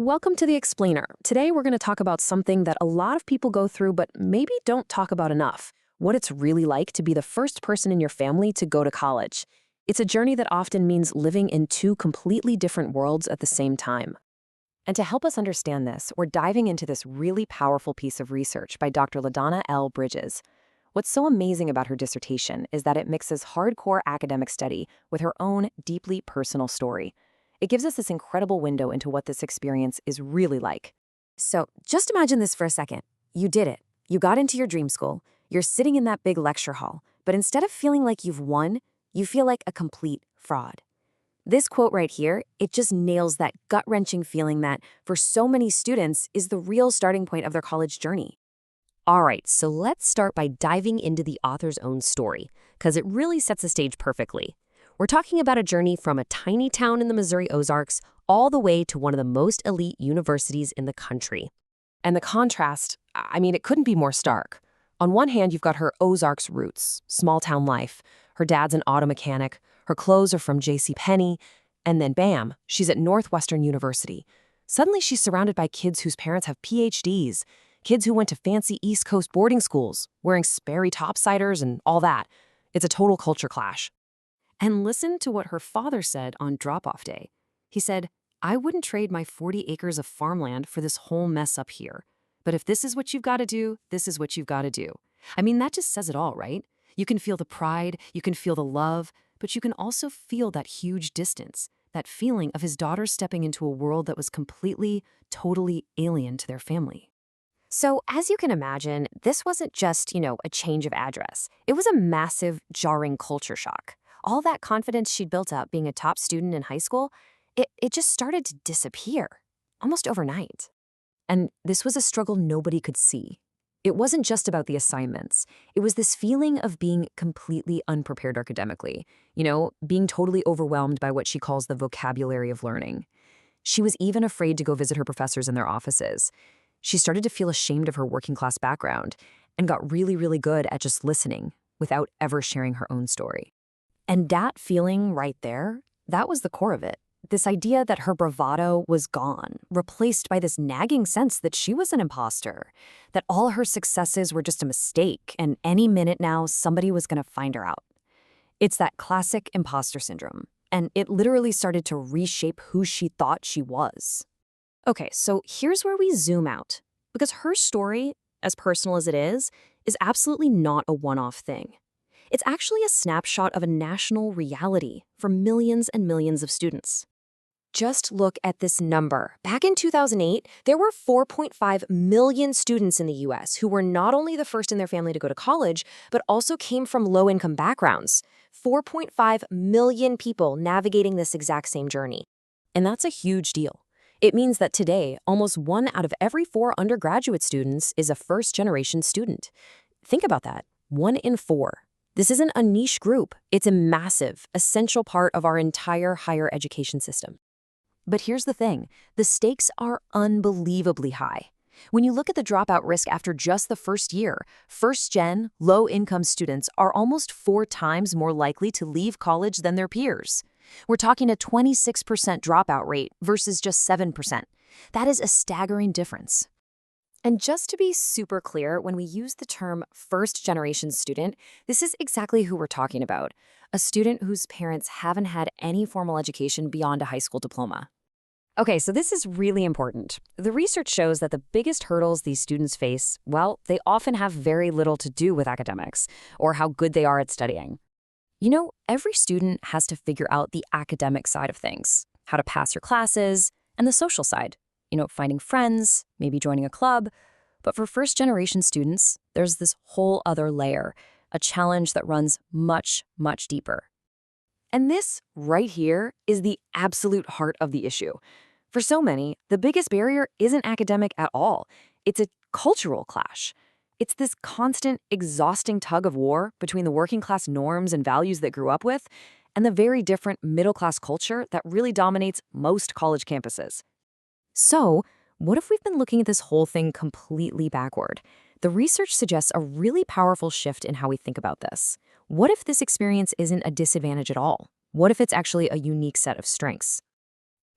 Welcome to The Explainer. Today we're going to talk about something that a lot of people go through but maybe don't talk about enough. What it's really like to be the first person in your family to go to college. It's a journey that often means living in two completely different worlds at the same time. And to help us understand this, we're diving into this really powerful piece of research by Dr. LaDonna L. Bridges. What's so amazing about her dissertation is that it mixes hardcore academic study with her own deeply personal story. It gives us this incredible window into what this experience is really like. So just imagine this for a second. You did it. You got into your dream school. You're sitting in that big lecture hall. But instead of feeling like you've won, you feel like a complete fraud. This quote right here, it just nails that gut-wrenching feeling that, for so many students, is the real starting point of their college journey. All right, so let's start by diving into the author's own story, because it really sets the stage perfectly. We're talking about a journey from a tiny town in the Missouri Ozarks all the way to one of the most elite universities in the country. And the contrast, it couldn't be more stark. On one hand, you've got her Ozarks roots, small-town life. Her dad's an auto mechanic. Her clothes are from J.C. Penney. And then, bam, she's at Northwestern University. Suddenly, she's surrounded by kids whose parents have PhDs, kids who went to fancy East Coast boarding schools, wearing Sperry topsiders and all that. It's a total culture clash. And listen to what her father said on drop-off day. He said, "I wouldn't trade my 40 acres of farmland for this whole mess up here. But if this is what you've got to do, this is what you've got to do." That just says it all, right? You can feel the pride, you can feel the love, but you can also feel that huge distance, that feeling of his daughter stepping into a world that was completely, totally alien to their family. So, as you can imagine, this wasn't just, a change of address. It was a massive, jarring culture shock. All that confidence she'd built up being a top student in high school, it just started to disappear, almost overnight. And this was a struggle nobody could see. It wasn't just about the assignments. It was this feeling of being completely unprepared academically, being totally overwhelmed by what she calls the vocabulary of learning. She was even afraid to go visit her professors in their offices. She started to feel ashamed of her working class background and got really, really good at just listening without ever sharing her own story. And that feeling right there, that was the core of it. This idea that her bravado was gone, replaced by this nagging sense that she was an imposter, that all her successes were just a mistake, and any minute now somebody was going to find her out. It's that classic imposter syndrome, and it literally started to reshape who she thought she was. Okay, so here's where we zoom out, because her story, as personal as it is absolutely not a one-off thing. It's actually a snapshot of a national reality for millions and millions of students. Just look at this number. Back in 2008, there were 4.5 million students in the U.S. who were not only the first in their family to go to college, but also came from low-income backgrounds. 4.5 million people navigating this exact same journey. And that's a huge deal. It means that today, almost 1 out of every 4 undergraduate students is a first-generation student. Think about that. 1 in 4. This isn't a niche group. It's a massive, essential part of our entire higher education system. But here's the thing. The stakes are unbelievably high. When you look at the dropout risk after just the first year, first-gen, low-income students are almost 4 times more likely to leave college than their peers. We're talking a 26% dropout rate versus just 7%. That is a staggering difference. And just to be super clear, when we use the term first-generation student, this is exactly who we're talking about, a student whose parents haven't had any formal education beyond a high school diploma. Okay, so this is really important. The research shows that the biggest hurdles these students face, well, they often have very little to do with academics or how good they are at studying. Every student has to figure out the academic side of things, how to pass your classes, and the social side. Finding friends, maybe joining a club. But for first-generation students, there's this whole other layer, a challenge that runs much, much deeper. And this, right here, is the absolute heart of the issue. For so many, the biggest barrier isn't academic at all. It's a cultural clash. It's this constant, exhausting tug of war between the working-class norms and values they grew up with and the very different middle-class culture that really dominates most college campuses. So, what if we've been looking at this whole thing completely backward? The research suggests a really powerful shift in how we think about this. What if this experience isn't a disadvantage at all? What if it's actually a unique set of strengths?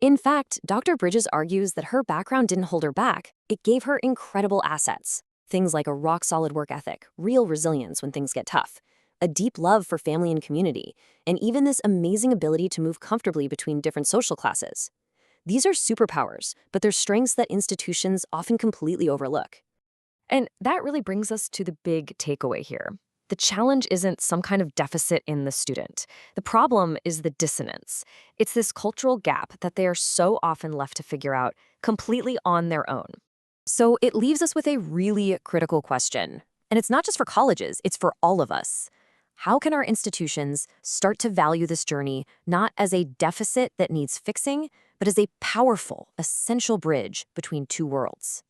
In fact, Dr. Bridges argues that her background didn't hold her back. It gave her incredible assets. Things like a rock-solid work ethic, real resilience when things get tough, a deep love for family and community, and even this amazing ability to move comfortably between different social classes. These are superpowers, but they're strengths that institutions often completely overlook. And that really brings us to the big takeaway here. The challenge isn't some kind of deficit in the student. The problem is the dissonance. It's this cultural gap that they are so often left to figure out completely on their own. So it leaves us with a really critical question. And it's not just for colleges, it's for all of us. How can our institutions start to value this journey not as a deficit that needs fixing, but as a powerful, essential bridge between two worlds?